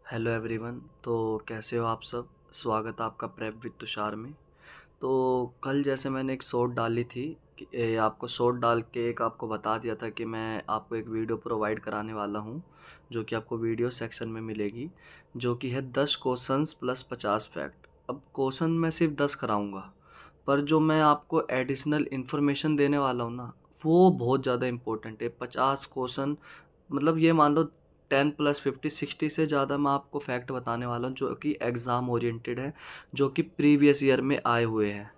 Hello everyone. तो कैसे हो आप सब। स्वागत है आपका प्रेप विद तुषार में। तो कल जैसे मैंने एक शॉर्ट डाली थी कि आपको शॉर्ट डाल के एक आपको बता दिया था कि मैं आपको एक वीडियो प्रोवाइड कराने वाला हूं, जो कि आपको वीडियो सेक्शन में मिलेगी, जो कि है 10 क्वेश्चंस प्लस 50 फैक्ट। अब क्वेश्चन मैं सिर्फ 10 कराऊंगा, पर जो मैं आपको एडिशनल इन्फॉर्मेशन देने वाला हूँ ना, वो बहुत ज़्यादा इम्पोर्टेंट है। 50 क्वेश्चन, मतलब ये मान लो 10 प्लस 50 60 से ज़्यादा मैं आपको फैक्ट बताने वाला हूँ, जो कि एग्ज़ाम ओरिएंटेड है, जो कि प्रीवियस ईयर में आए हुए हैं।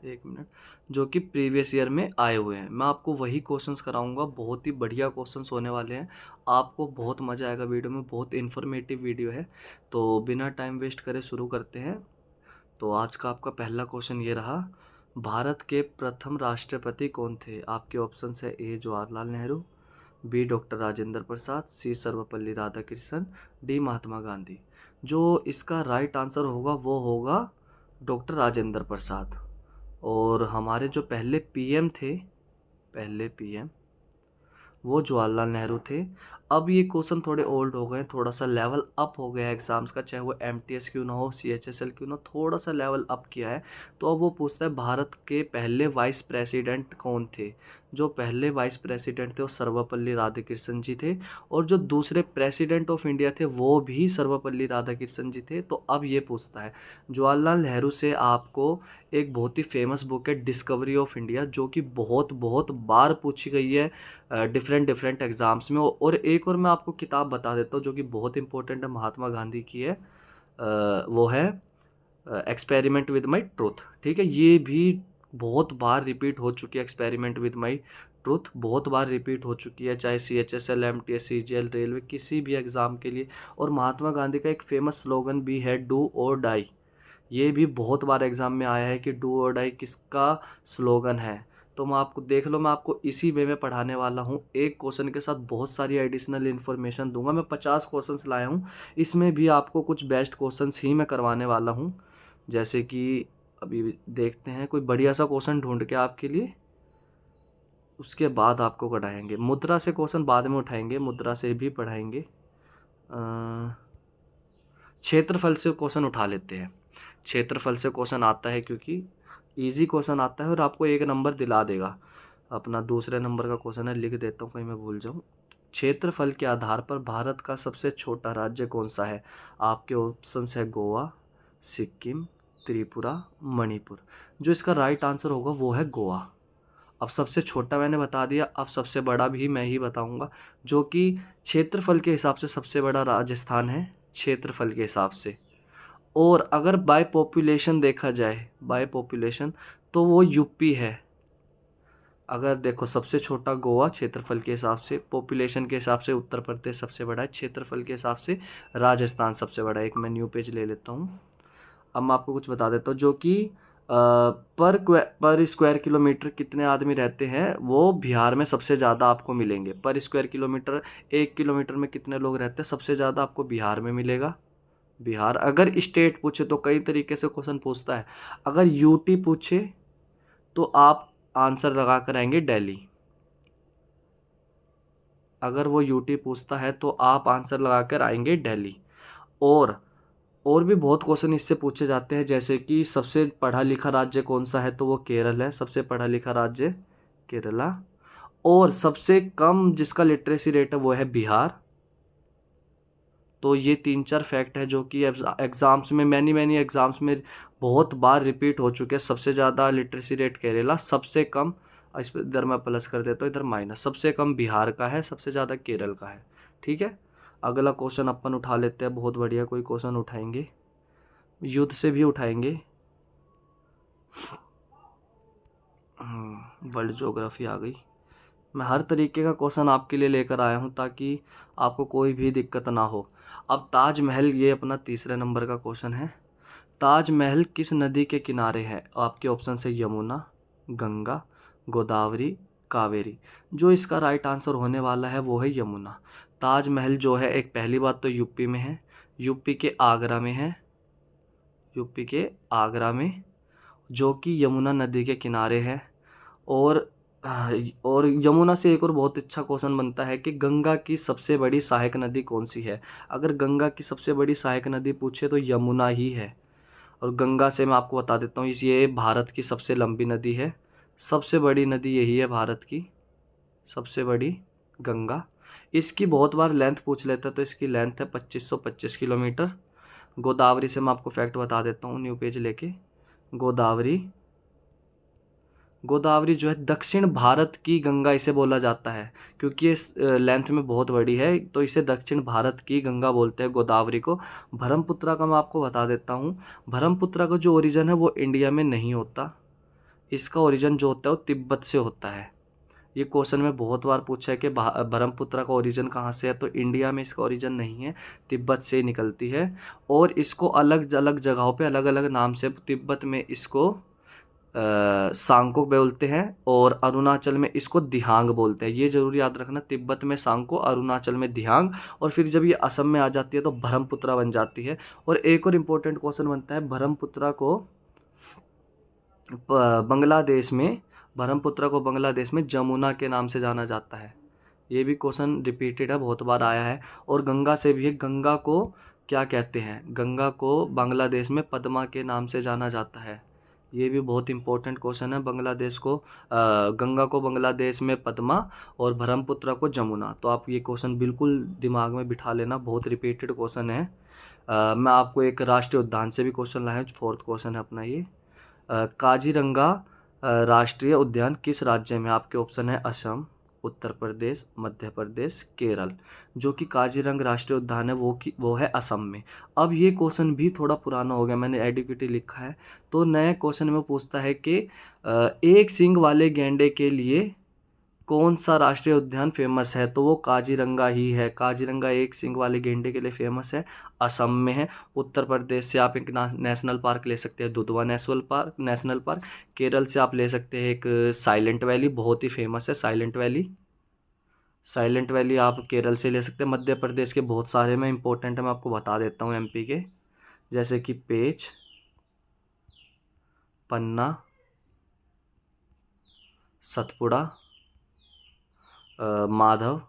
एक मिनट। जो कि प्रीवियस ईयर में आए हुए हैं, मैं आपको वही क्वेश्चंस कराऊंगा। बहुत ही बढ़िया क्वेश्चंस होने वाले हैं, आपको बहुत मज़ा आएगा वीडियो में। बहुत इन्फॉर्मेटिव वीडियो है। तो बिना टाइम वेस्ट करे शुरू करते हैं। तो आज का आपका पहला क्वेश्चन ये रहा, भारत के प्रथम राष्ट्रपति कौन थे। आपके ऑप्शन है: ए जवाहरलाल नेहरू, बी डॉक्टर राजेंद्र प्रसाद, सी सर्वपल्ली राधाकृष्णन, डी महात्मा गांधी। जो इसका राइट आंसर होगा वो होगा डॉक्टर राजेंद्र प्रसाद। और हमारे जो पहले पीएम थे, पहले पीएम वो जवाहरलाल नेहरू थे। अब ये क्वेश्चन थोड़े ओल्ड हो गए, थोड़ा सा लेवल अप हो गया है एग्जाम्स का, चाहे वो एमटीएस क्यों ना हो, सीएचएसएल क्यों ना, थोड़ा सा लेवल अप किया है। तो अब वो पूछता है भारत के पहले वाइस प्रेसिडेंट कौन थे। जो पहले वाइस प्रेसिडेंट थे वो सर्वपल्ली राधाकृष्णन जी थे, और जो दूसरे प्रेसिडेंट ऑफ इंडिया थे वो भी सर्वपल्ली राधाकृष्णन जी थे। तो अब ये पूछता है जवाहरलाल नेहरू से आपको एक बहुत ही फेमस बुक है डिस्कवरी ऑफ इंडिया, जो कि बहुत बहुत बार पूछी गई है डिफरेंट डिफरेंट एग्ज़ाम्स में। और एक और मैं आपको किताब बता देता हूँ जो कि बहुत इंपॉर्टेंट है, महात्मा गांधी की है। वो है एक्सपेरिमेंट विद माई ट्रूथ। ठीक है, ये भी बहुत बार रिपीट हो चुकी है। एक्सपेरिमेंट विद माई ट्रूथ बहुत बार रिपीट हो चुकी है, चाहे C H S L, M T S, C G L, railway, किसी भी एग्ज़ाम के लिए। और महात्मा गांधी का एक फेमस स्लोगन भी है, डू और डाई। ये भी बहुत बार एग्जाम में आया है कि डू और डाई किसका स्लोगन है। तो मैं आपको देख लो, मैं आपको इसी वे में पढ़ाने वाला हूँ। एक क्वेश्चन के साथ बहुत सारी एडिशनल इन्फॉर्मेशन दूंगा। मैं 50 क्वेश्चंस लाया हूँ, इसमें भी आपको कुछ बेस्ट क्वेश्चंस ही मैं करवाने वाला हूँ। जैसे कि अभी देखते हैं कोई बढ़िया सा क्वेश्चन ढूंढ के आपके लिए, उसके बाद आपको कराएंगे। मुद्रा से क्वेश्चन बाद में उठाएंगे, मुद्रा से भी पढ़ाएंगे। क्षेत्रफल से क्वेश्चन उठा लेते हैं। क्षेत्रफल से क्वेश्चन आता है, क्योंकि इजी क्वेश्चन आता है और आपको एक नंबर दिला देगा। अपना दूसरे नंबर का क्वेश्चन है, लिख देता हूँ कहीं मैं भूल जाऊँ। क्षेत्रफल के आधार पर भारत का सबसे छोटा राज्य कौन सा है। आपके ऑप्शन है गोवा, सिक्किम, त्रिपुरा, मणिपुर। जो इसका राइट आंसर होगा वो है गोवा। अब सबसे छोटा मैंने बता दिया, अब सबसे बड़ा भी मैं ही बताऊंगा, जो कि क्षेत्रफल के हिसाब से सबसे बड़ा राजस्थान है, क्षेत्रफल के हिसाब से। और अगर बाय पॉपुलेशन देखा जाए, बाय पॉपुलेशन, तो वो यूपी है। अगर देखो, सबसे छोटा गोवा क्षेत्रफल के हिसाब से, पॉपुलेशन के हिसाब से उत्तर प्रदेश सबसे बड़ा है, क्षेत्रफल के हिसाब से राजस्थान सबसे बड़ा है। एक मैं न्यू पेज ले लेता हूँ। अब मैं आपको कुछ बता देता हूँ, जो कि पर स्क्वायर किलोमीटर कितने आदमी रहते हैं, वो बिहार में सबसे ज़्यादा आपको मिलेंगे। पर स्क्वायर किलोमीटर, 1 किलोमीटर में कितने लोग रहते हैं, सबसे ज़्यादा आपको बिहार में मिलेगा। बिहार। अगर स्टेट पूछे तो कई तरीके से क्वेश्चन पूछता है। अगर यूटी पूछे तो आप आंसर लगा कर आएंगे दिल्ली। अगर वो यूटी पूछता है तो आप आंसर लगा कर आएंगे दिल्ली। और भी बहुत क्वेश्चन इससे पूछे जाते हैं, जैसे कि सबसे पढ़ा लिखा राज्य कौन सा है, तो वो केरल है, सबसे पढ़ा लिखा राज्य केरला। और सबसे कम जिसका लिटरेसी रेट है वो है बिहार। तो ये 3-4 फैक्ट है जो कि एग्जाम्स में, मैनी मैनी एग्जाम्स में बहुत बार रिपीट हो चुके हैं। सबसे ज़्यादा लिटरेसी रेट केरला, सबसे कम, इस पर इधर मैं प्लस कर देता हूँ, इधर माइनस, सबसे कम बिहार का है, सबसे ज़्यादा केरल का है। ठीक है, अगला क्वेश्चन अपन उठा लेते हैं। बहुत बढ़िया कोई क्वेश्चन उठाएंगे, युद्ध से भी उठाएंगे। वर्ल्ड ज्योग्राफी आ गई। मैं हर तरीके का क्वेश्चन आपके लिए लेकर आया हूँ, ताकि आपको कोई भी दिक्कत ना हो। अब ताजमहल, ये अपना तीसरे नंबर का क्वेश्चन है। ताजमहल किस नदी के किनारे है। आपके ऑप्शन है यमुना, गंगा, गोदावरी, कावेरी। जो इसका राइट आंसर होने वाला है वो है यमुना। ताजमहल जो है, एक पहली बात तो यूपी में है, यूपी के आगरा में है, यूपी के आगरा में, जो कि यमुना नदी के किनारे है। और और यमुना से एक और बहुत अच्छा क्वेश्चन बनता है कि गंगा की सबसे बड़ी सहायक नदी कौन सी है। अगर गंगा की सबसे बड़ी सहायक नदी पूछे तो यमुना ही है। और गंगा से मैं आपको बता देता हूँ, ये भारत की सबसे लंबी नदी है। सबसे बड़ी नदी यही है भारत की, सबसे बड़ी गंगा। इसकी बहुत बार लेंथ पूछ लेता है, तो इसकी लेंथ है 2525 किलोमीटर। गोदावरी से मैं आपको फैक्ट बता देता हूँ न्यू पेज लेके। गोदावरी, गोदावरी जो है दक्षिण भारत की गंगा इसे बोला जाता है, क्योंकि ये लेंथ में बहुत बड़ी है, तो इसे दक्षिण भारत की गंगा बोलते हैं गोदावरी को। ब्रह्मपुत्रा का मैं आपको बता देता हूँ। ब्रह्मपुत्रा का जो ओरिजिन है वो इंडिया में नहीं होता। इसका ओरिजिन जो होता है वो तिब्बत से होता है। ये क्वेश्चन में बहुत बार पूछा है कि ब्रह्मपुत्रा का ओरिजिन कहाँ से है, तो इंडिया में इसका ओरिजिन नहीं है, तिब्बत से निकलती है। और इसको अलग अलग जगहों पे अलग अलग नाम से, तिब्बत में इसको सांको बोलते हैं और अरुणाचल में इसको दिहांग बोलते हैं। ये जरूर याद रखना, तिब्बत में सांको, अरुणाचल में दिहांग, और फिर जब ये असम में आ जाती है तो ब्रह्मपुत्रा बन जाती है। और एक और इम्पोर्टेंट क्वेश्चन बनता है, ब्रह्मपुत्रा को बांग्लादेश में, ब्रह्मपुत्रा को बांग्लादेश में जमुना के नाम से जाना जाता है। ये भी क्वेश्चन रिपीटेड है, बहुत बार आया है। और गंगा से भी है, गंगा को क्या कहते हैं, गंगा को बांग्लादेश में पद्मा के नाम से जाना जाता है। ये भी बहुत इंपॉर्टेंट क्वेश्चन है। बांग्लादेश को गंगा को बांग्लादेश में पद्मा और ब्रह्मपुत्रा को जमुना। तो आप ये क्वेश्चन बिल्कुल दिमाग में बिठा लेना, बहुत रिपीटेड क्वेश्चन है। मैं आपको एक राष्ट्रीय उद्यान से भी क्वेश्चन लाया हूँ, फोर्थ क्वेश्चन है अपना ये। काजीरंगा राष्ट्रीय उद्यान किस राज्य में? आपके ऑप्शन है असम, उत्तर प्रदेश, मध्य प्रदेश, केरल। जो कि काजीरंगा राष्ट्रीय उद्यान है वो है असम में। अब ये क्वेश्चन भी थोड़ा पुराना हो गया, मैंने एडुकेटी लिखा है, तो नए क्वेश्चन में पूछता है कि एक सींग वाले गैंडे के लिए कौन सा राष्ट्रीय उद्यान फेमस है, तो वो काजीरंगा ही है। काजीरंगा एक सींग वाले गेंडे के लिए फेमस है, असम में है। उत्तर प्रदेश से आप एक नेशनल पार्क ले सकते हैं, दुधवा नेशनल पार्क। केरल से आप ले सकते हैं एक साइलेंट वैली, बहुत ही फेमस है साइलेंट वैली। साइलेंट वैली आप केरल से ले सकते हैं। मध्य प्रदेश के बहुत सारे में इंपॉर्टेंट है, मैं आपको बता देता हूँ एमपी के, जैसे कि पेच, पन्ना, सतपुड़ा, माधव,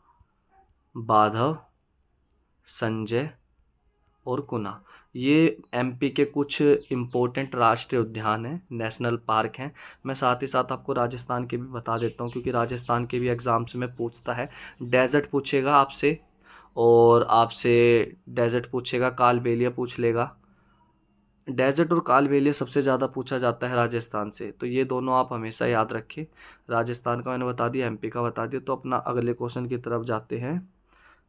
बाधव, संजय और गुना। ये एमपी के कुछ इम्पोर्टेंट राष्ट्रीय उद्यान हैं, नेशनल पार्क हैं। मैं साथ ही साथ आपको राजस्थान के भी बता देता हूँ, क्योंकि राजस्थान के भी एग्ज़ाम्स में पूछता है। डेजर्ट पूछेगा आपसे, और आपसे डेजर्ट पूछेगा, कालबेलिया पूछ लेगा। डेजर्ट और कालबेलिया सबसे ज़्यादा पूछा जाता है राजस्थान से, तो ये दोनों आप हमेशा याद रखें। राजस्थान का मैंने बता दिया, एमपी का बता दिया, तो अपना अगले क्वेश्चन की तरफ जाते हैं।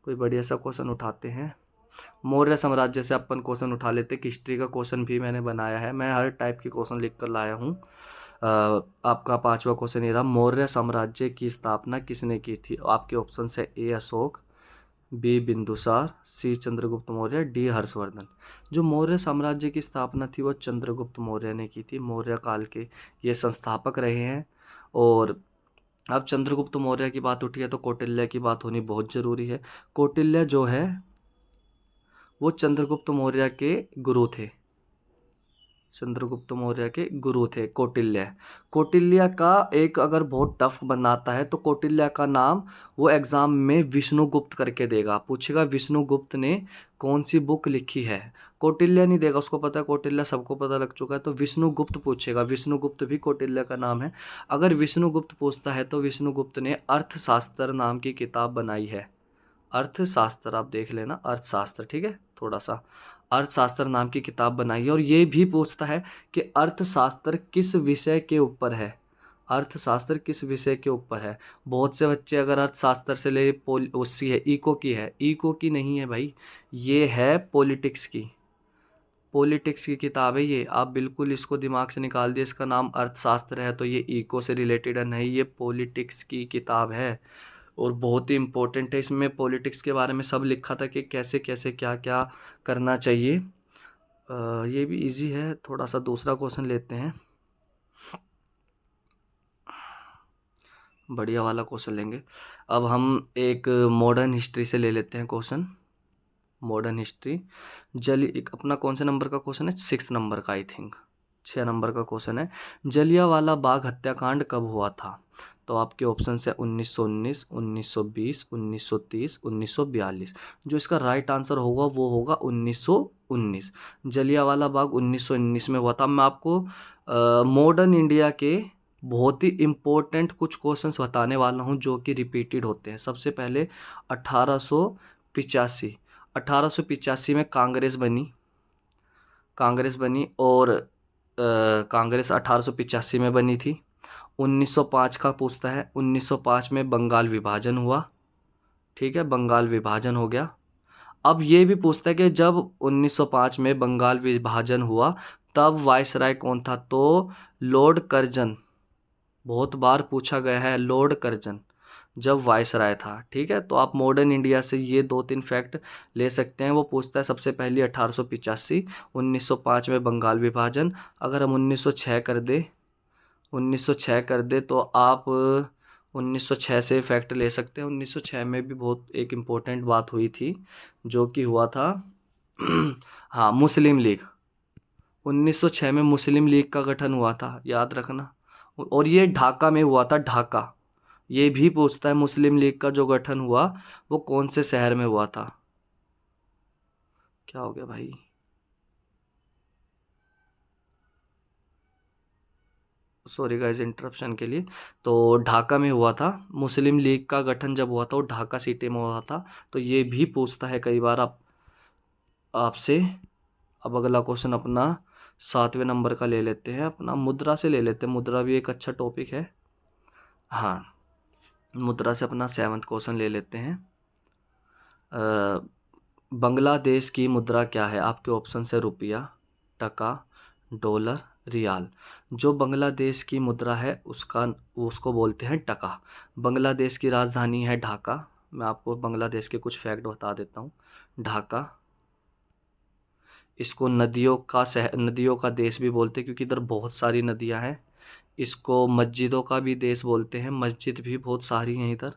कोई बढ़िया सा क्वेश्चन उठाते हैं। मौर्य साम्राज्य से अपन क्वेश्चन उठा लेते हैं। हिस्ट्री का क्वेश्चन भी मैंने बनाया है, मैं हर टाइप के क्वेश्चन लिख कर लाया हूँ। आपका पांचवा क्वेश्चन ये रहा, मौर्य साम्राज्य की स्थापना किसने की थी? आपके ऑप्शन है ए अशोक, बी बिंदुसार, सी चंद्रगुप्त मौर्य, डी हर्षवर्धन। जो मौर्य साम्राज्य की स्थापना थी वो चंद्रगुप्त मौर्य ने की थी, मौर्य काल के ये संस्थापक रहे हैं। और अब चंद्रगुप्त मौर्य की बात उठी है तो कौटिल्य की बात होनी बहुत ज़रूरी है। कौटिल्य जो है वो चंद्रगुप्त मौर्य के गुरु थे, चंद्रगुप्त मौर्य के गुरु थे कौटिल्य। कौटिल्य का एक अगर बहुत टफ बनाता है तो कौटिल्य का नाम वो एग्जाम में विष्णुगुप्त करके देगा, पूछेगा विष्णुगुप्त ने कौन सी बुक लिखी है। कौटिल्य नहीं देगा, उसको पता है कौटिल्य, सबको पता लग चुका है, तो विष्णुगुप्त पूछेगा। विष्णुगुप्त भी कौटिल्य का नाम है। अगर विष्णुगुप्त पूछता है तो विष्णुगुप्त ने अर्थशास्त्र नाम की किताब बनाई है। अर्थशास्त्र आप देख लेना, अर्थशास्त्र, ठीक है, थोड़ा सा अर्थशास्त्र नाम की किताब बनाई है। और ये भी पूछता है कि अर्थशास्त्र किस विषय के ऊपर है, अर्थशास्त्र किस विषय के ऊपर है। बहुत से बच्चे अगर अर्थशास्त्र से ले उसकी है, इको की है, इको की नहीं है भाई, ये है पॉलिटिक्स की, पॉलिटिक्स की किताब है ये। आप बिल्कुल इसको दिमाग से निकाल दिए, इसका नाम अर्थशास्त्र है तो ये इको से रिलेटेड है, नहीं, ये पॉलिटिक्स की किताब है। और बहुत ही इम्पोर्टेंट है, इसमें पॉलिटिक्स के बारे में सब लिखा था कि कैसे कैसे क्या क्या करना चाहिए। ये भी इजी है थोड़ा सा। दूसरा क्वेश्चन लेते हैं, बढ़िया वाला क्वेश्चन लेंगे। अब हम एक मॉडर्न हिस्ट्री से ले लेते हैं क्वेश्चन। मॉडर्न हिस्ट्री, जल एक अपना कौन से नंबर का क्वेश्चन है? 6 नंबर का आई थिंक। 6 नंबर का क्वेश्चन है, जलियांवाला बाग हत्याकांड कब हुआ था? तो आपके ऑप्शन है 1919, 1920, 1930, 1942। जो इसका राइट आंसर होगा वो होगा 1919। जलियांवाला बाग 1919 में हुआ था। मैं आपको मॉडर्न इंडिया के बहुत ही इम्पोर्टेंट कुछ क्वेश्चंस बताने वाला हूँ जो कि रिपीटेड होते हैं। सबसे पहले 1885, 1885 में कांग्रेस बनी और कांग्रेस 1885 में बनी थी। 1905 का पूछता है, 1905 में बंगाल विभाजन हुआ। ठीक है, बंगाल विभाजन हो गया। अब ये भी पूछता है कि जब 1905 में बंगाल विभाजन हुआ तब वायसराय कौन था? तो लॉर्ड कर्जन, बहुत बार पूछा गया है लॉर्ड कर्जन जब वायसराय था। ठीक है, तो आप मॉडर्न इंडिया से ये 2-3 फैक्ट ले सकते हैं। वो पूछता है सबसे पहले 1885, 1905 में बंगाल विभाजन। अगर हम 1906 कर दे, 1906 कर दे तो आप 1906 से फैक्ट ले सकते हैं। 1906 में भी बहुत एक इम्पोर्टेंट बात हुई थी जो कि हुआ था हाँ, मुस्लिम लीग। 1906 में मुस्लिम लीग का गठन हुआ था, याद रखना। और ये ढाका में हुआ था, ढाका। ये भी पूछता है मुस्लिम लीग का जो गठन हुआ वो कौन से शहर में हुआ था? क्या हो गया भाई? सॉरी गाइस इंटरप्शन के लिए। तो ढाका में हुआ था। मुस्लिम लीग का गठन जब हुआ था वो ढाका सिटी में हुआ था। तो ये भी पूछता है कई बार आपसे। अब अगला क्वेश्चन अपना 7वें नंबर का ले लेते हैं, अपना मुद्रा से ले लेते हैं। मुद्रा भी एक अच्छा टॉपिक है। हाँ, मुद्रा से अपना 7वां क्वेश्चन ले लेते हैं। बांग्लादेश की मुद्रा क्या है? आपके ऑप्शन है रुपया, टका, डॉलर, रियाल। जो बांग्लादेश की मुद्रा है उसको बोलते हैं टका। बांग्लादेश की राजधानी है ढाका। मैं आपको बांग्लादेश के कुछ फैक्ट बता देता हूँ। ढाका, इसको नदियों का देश भी बोलते हैं क्योंकि इधर बहुत सारी नदियाँ हैं। इसको मस्जिदों का भी देश बोलते हैं, मस्जिद भी बहुत सारी हैं इधर।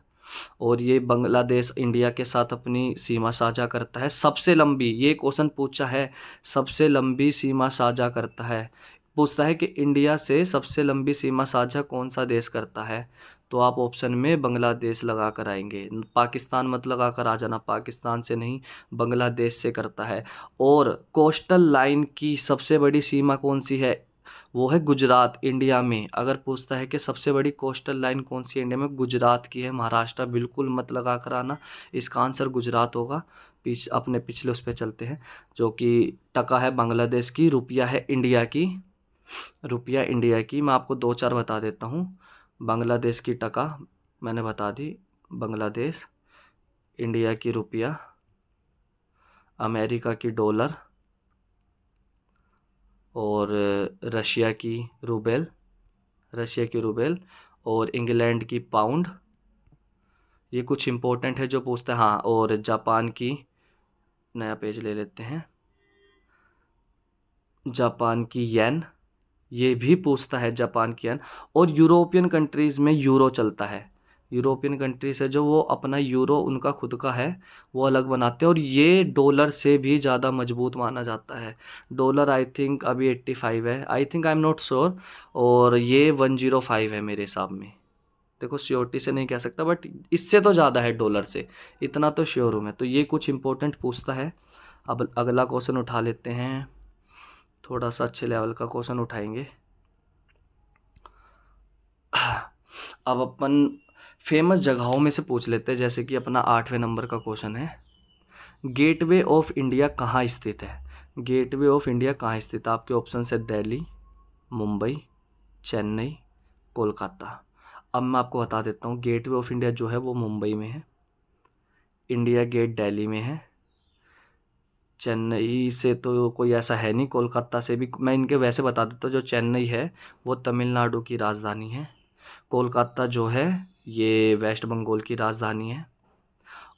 और ये बांग्लादेश इंडिया के साथ अपनी सीमा साझा करता है। सबसे लंबी, ये क्वेश्चन पूछा है, सबसे लंबी सीमा साझा करता है। पूछता है कि इंडिया से सबसे लंबी सीमा साझा कौन सा देश करता है? तो आप ऑप्शन में बांग्लादेश लगा कर आएंगे। पाकिस्तान मत लगा कर आ जाना, पाकिस्तान से नहीं, बांग्लादेश से करता है। और कोस्टल लाइन की सबसे बड़ी सीमा कौन सी है? वो है गुजरात, इंडिया में। अगर पूछता है कि सबसे बड़ी कोस्टल लाइन कौन सी है इंडिया में, गुजरात की है। महाराष्ट्र बिल्कुल मत लगा कर आना, इसका आंसर गुजरात होगा। अपने पिछले उस पर चलते हैं जो कि टका है बांग्लादेश की, रुपया है इंडिया की। रुपया इंडिया की मैं आपको 2-4 बता देता हूँ। बांग्लादेश की टका मैंने बता दी, बांग्लादेश, इंडिया की रुपया, अमेरिका की डॉलर, और रशिया की रूबेल, और इंग्लैंड की पाउंड। ये कुछ इंपॉर्टेंट है जो पूछते हैं। हाँ, और जापान की, नया पेज ले लेते हैं, जापान की येन। ये भी पूछता है जापान की येन। और यूरोपियन कंट्रीज़ में यूरो चलता है। यूरोपियन कंट्रीज है जो वो अपना यूरो उनका खुद का है, वो अलग बनाते हैं। और ये डॉलर से भी ज़्यादा मजबूत माना जाता है। डॉलर आई थिंक अभी 85 है, I think, I am not sure. और ये 105 है मेरे हिसाब में। देखो श्योरिटी से नहीं कह सकता बट इससे तो ज़्यादा है डॉलर से, इतना तो श्योर हूँ मैं। तो ये कुछ इंपॉर्टेंट पूछता है। अब अगला क्वेश्चन उठा लेते हैं, थोड़ा सा अच्छे लेवल का क्वेश्चन उठाएंगे। अब अपन फेमस जगहों में से पूछ लेते हैं, जैसे कि अपना 8वें नंबर का क्वेश्चन है, गेटवे ऑफ इंडिया कहाँ स्थित है? गेटवे ऑफ इंडिया कहाँ स्थित है? आपके ऑप्शन है दिल्ली, मुंबई, चेन्नई, कोलकाता। अब मैं आपको बता देता हूँ, गेटवे ऑफ इंडिया जो है वो मुंबई में है, इंडिया गेट दिल्ली में है, चेन्नई से तो कोई ऐसा है नहीं, कोलकाता से भी मैं इनके वैसे बता देता हूँ। जो चेन्नई है वो तमिलनाडु की राजधानी है, कोलकाता जो है ये वेस्ट बंगाल की राजधानी है,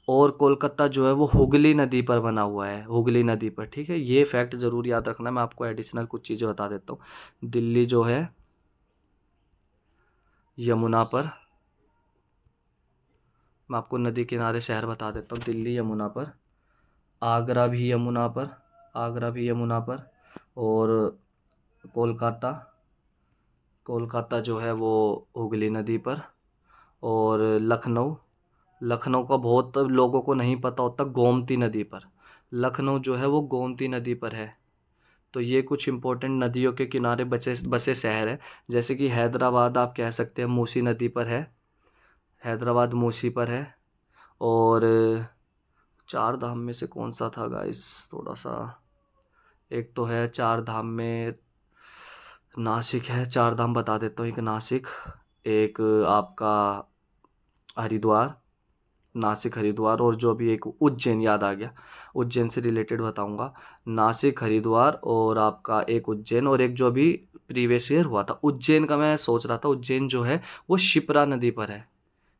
और कोलकाता जो है वो हुगली नदी पर बना हुआ है, हुगली नदी पर। ठीक है, ये फैक्ट ज़रूर याद रखना। मैं आपको एडिशनल कुछ चीज़ें बता देता हूँ। दिल्ली जो है यमुना पर, मैं आपको नदी किनारे शहर बता देता हूँ, दिल्ली यमुना पर, आगरा भी यमुना पर, आगरा भी यमुना पर, और कोलकाता, कोलकाता जो है वो हुगली नदी पर। और लखनऊ, लखनऊ का बहुत लोगों को नहीं पता होता, गोमती नदी पर। लखनऊ जो है वो गोमती नदी पर है। तो ये कुछ इंपॉर्टेंट नदियों के किनारे बसे बसे शहर है। जैसे कि हैदराबाद आप कह सकते हैं मूसी नदी पर है, हैदराबाद मूसी पर है। और चार धाम में से कौन सा था गाइस, थोड़ा सा, एक तो है चार धाम में, नासिक है, चार धाम बता देता हूँ। एक नासिक, एक आपका हरिद्वार, नासिक हरिद्वार, और जो भी एक उज्जैन, याद आ गया, उज्जैन से रिलेटेड बताऊंगा। नासिक, हरिद्वार, और आपका एक उज्जैन, और एक जो अभी प्रीवियस ईयर हुआ था उज्जैन का, मैं सोच रहा था उज्जैन जो है वो शिप्रा नदी पर है।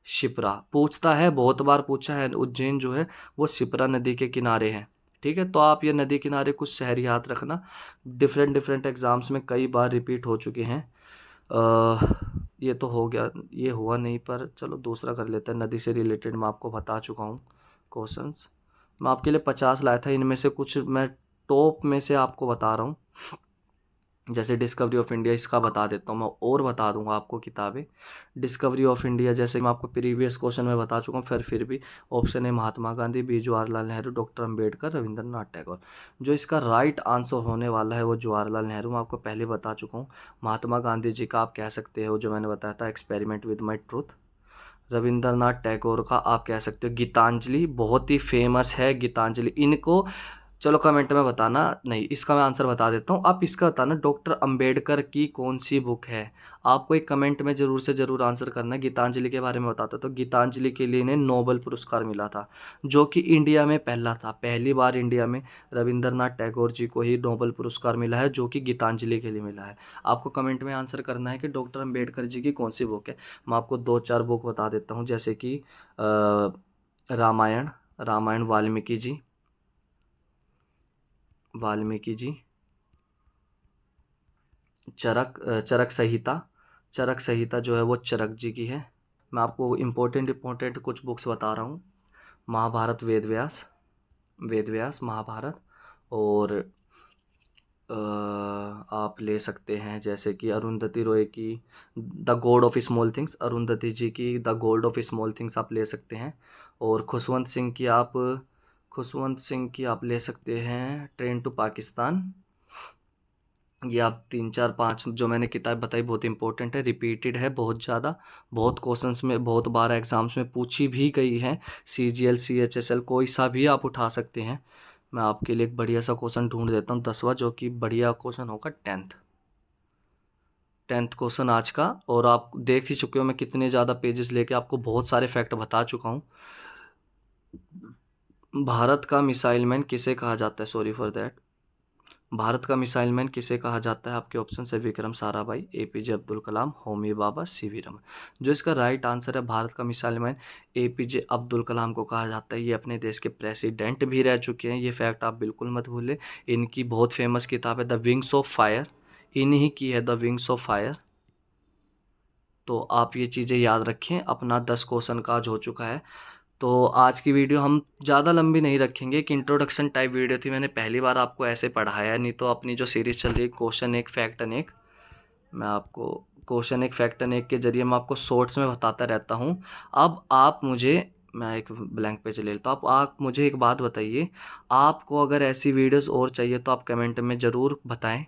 शिप्रा पूछता है, बहुत बार पूछा है, उज्जैन जो है वो शिप्रा नदी के किनारे है। ठीक है, तो आप ये नदी किनारे कुछ शहर याद रखना, डिफरेंट डिफरेंट एग्जाम्स में कई बार रिपीट हो चुके हैं। ये तो हो गया, ये हुआ नहीं, पर चलो दूसरा कर लेते हैं। नदी से रिलेटेड मैं आपको बता चुका हूँ क्वेश्चंस। मैं आपके लिए 50 लाया था, इनमें से कुछ मैं टॉप में से आपको बता रहा हूँ। जैसे डिस्कवरी ऑफ इंडिया, इसका बता देता हूँ मैं, और बता दूंगा आपको किताबें। डिस्कवरी ऑफ इंडिया, जैसे मैं आपको प्रीवियस क्वेश्चन में बता चुका हूँ, फिर भी ऑप्शन है महात्मा गांधी, बी जवाहरलाल नेहरू, डॉक्टर अंबेडकर, रविंद्रनाथ टैगोर। जो इसका राइट आंसर होने वाला है वो जवाहरलाल नेहरू, मैं आपको पहले बता चुका हूँ। महात्मा गांधी जी का आप कह सकते हो, जो मैंने बताया था, experiment with my truth. Rabindranath Tagore का आप कह सकते हो गीतांजलि, बहुत ही फेमस है गीतांजलि। इनको चलो कमेंट में बताना, नहीं इसका मैं आंसर बता देता हूँ, आप इसका बताना डॉक्टर अंबेडकर की कौन सी बुक है। आपको एक कमेंट में ज़रूर से ज़रूर आंसर करना है। गीतांजलि के बारे में बताता तो गीतांजलि के लिए इन्हें नोबेल पुरस्कार मिला था, जो कि इंडिया में पहला था। पहली बार इंडिया में रविंद्रनाथ टैगोर जी को ही नोबेल पुरस्कार मिला है, जो कि गीतांजलि के लिए मिला है। आपको कमेंट में आंसर करना है कि डॉक्टर अंबेडकर जी की कौन सी बुक है। मैं आपको दो चार बुक बता देता हूँ, जैसे कि रामायण, रामायण वाल्मीकि जी, वाल्मीकि जी। चरक संहिता, चरक संहिता जो है वो चरक जी की है। मैं आपको इम्पोर्टेंट इम्पोर्टेंट कुछ बुक्स बता रहा हूँ। महाभारत वेद व्यास, वेद व्यास महाभारत। और आप ले सकते हैं जैसे कि अरुंधति रॉय की the God of Small Things, Arundhati ji की the God of Small Things आप ले सकते हैं। और खुशवंत सिंह की आप ले सकते हैं ट्रेन टू पाकिस्तान। ये आप तीन चार पाँच जो मैंने किताब बताई बहुत इंपॉर्टेंट है, रिपीटेड है बहुत ज़्यादा, बहुत क्वेश्चंस में, बहुत बार एग्जाम्स में पूछी भी गई है। CGL CHSL कोई सा भी आप उठा सकते हैं। मैं आपके लिए एक बढ़िया सा क्वेश्चन ढूंढ देता हूँ, 10वां, जो कि बढ़िया क्वेश्चन होगा, 10th क्वेश्चन आज का। और आप देख ही चुके हो मैं कितने ज़्यादा पेजेस लेके आपको बहुत सारे फैक्ट बता चुका हूँ। भारत का मिसाइल मैन किसे कहा जाता है, सॉरी फॉर दैट, भारत का मिसाइल मैन किसे कहा जाता है। आपके ऑप्शन है विक्रम साराभाई, APJ अब्दुल कलाम, होमी बाबा, CV रमन। जो इसका राइट आंसर है, भारत का missile man APJ Abdul Kalam को कहा जाता है। ये अपने देश के प्रेसिडेंट भी रह चुके हैं, ये फैक्ट आप बिल्कुल मत भूलें। इनकी बहुत फेमस किताब है द विंग्स ऑफ फायर, इन्हीं की है द विंग्स ऑफ फायर। तो आप ये चीज़ें याद रखें। अपना 10 क्वेश्चन का आज हो चुका है। तो आज की वीडियो हम ज़्यादा लंबी नहीं रखेंगे, एक इंट्रोडक्शन टाइप वीडियो थी, मैंने पहली बार आपको ऐसे पढ़ाया, नहीं तो अपनी जो सीरीज़ चल रही है क्वेश्चन एक फैक्ट एन एक, मैं आपको क्वेश्चन एक फैक्ट एन एक के जरिए मैं आपको शॉर्ट्स में बताता रहता हूँ। अब आप मुझे, मैं एक ब्लैंक पेज ले लेता हूँ। आप मुझे एक बात बताइए, आपको अगर ऐसी वीडियोस और चाहिए तो आप कमेंट में ज़रूर बताएं,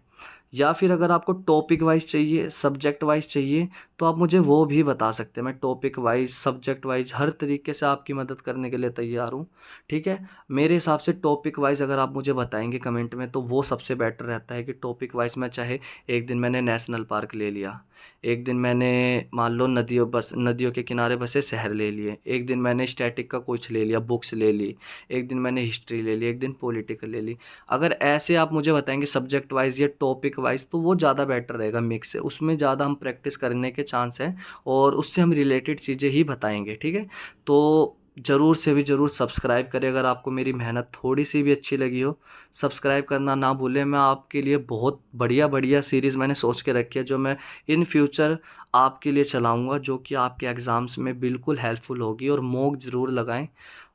या फिर अगर आपको टॉपिक वाइज चाहिए, सब्जेक्ट वाइज चाहिए, तो आप मुझे वो भी बता सकते हैं। मैं टॉपिक वाइज, सब्जेक्ट वाइज, हर तरीके से आपकी मदद करने के लिए तैयार हूँ। ठीक है, मेरे हिसाब से टॉपिक वाइज अगर आप मुझे बताएंगे कमेंट में, तो वो सबसे बेटर रहता है कि टॉपिक वाइज मैं, चाहे एक दिन मैंने नेशनल पार्क ले लिया, एक दिन मैंने मान लो नदियों के किनारे बसे शहर ले लिए, एक दिन मैंने स्टैटिक का कुछ ले लिया, बुक्स ले ली, एक दिन मैंने हिस्ट्री ले ली, एक दिन पॉलिटिकल ले ली। अगर ऐसे आप मुझे बताएंगे सब्जेक्ट वाइज या टॉपिक वाइज, तो वो ज़्यादा बेटर रहेगा, मिक्स है उसमें, ज़्यादा हम प्रैक्टिस करने के चांस हैं, और उससे हम रिलेटेड चीज़ें ही बताएंगे। ठीक है, तो ज़रूर से भी ज़रूर सब्सक्राइब करें अगर आपको मेरी मेहनत थोड़ी सी भी अच्छी लगी हो, सब्सक्राइब करना ना भूलें। मैं आपके लिए बहुत बढ़िया बढ़िया सीरीज़ मैंने सोच के रखी है, जो मैं इन फ्यूचर आपके लिए चलाऊँगा, जो कि आपके एग्ज़ाम्स में बिल्कुल हेल्पफुल होगी। और मॉक ज़रूर लगाएं,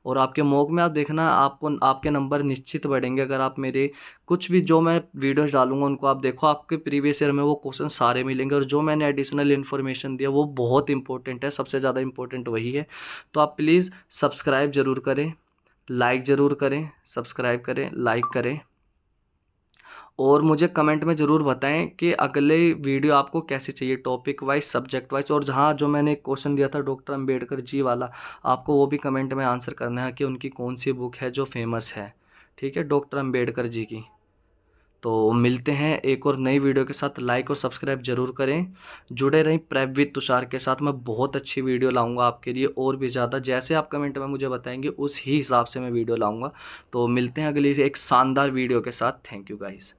और आपके मॉक में आप देखना, आपको आपके नंबर निश्चित बढ़ेंगे अगर आप मेरे कुछ भी जो मैं वीडियोज़ डालूँगा उनको आप देखो, आपके प्रीवियस ईयर में वो क्वेश्चन सारे मिलेंगे, और जो मैंने एडिशनल इन्फॉर्मेशन दिया वो बहुत इंपॉर्टेंट है, सबसे ज़्यादा इंपॉर्टेंट वही है। तो आप प्लीज़ सब्सक्राइब ज़रूर करें, लाइक ज़रूर करें, सब्सक्राइब करें, लाइक करें, और मुझे कमेंट में ज़रूर बताएं कि अगले वीडियो आपको कैसे चाहिए, टॉपिक वाइज, सब्जेक्ट वाइज। और जहाँ जो मैंने एक क्वेश्चन दिया था डॉक्टर अंबेडकर जी वाला, आपको वो भी कमेंट में आंसर करना है कि उनकी कौन सी बुक है जो फेमस है, ठीक है, डॉक्टर अंबेडकर जी की। तो मिलते हैं एक और नई वीडियो के साथ। लाइक और सब्सक्राइब जरूर करें, जुड़े रहें प्रेप विद तुषार के साथ। मैं बहुत अच्छी वीडियो लाऊंगा आपके लिए, और भी ज़्यादा, जैसे आप कमेंट में मुझे बताएंगे उस ही हिसाब से मैं वीडियो लाऊंगा। तो मिलते हैं अगली एक शानदार वीडियो के साथ। Thank you guys.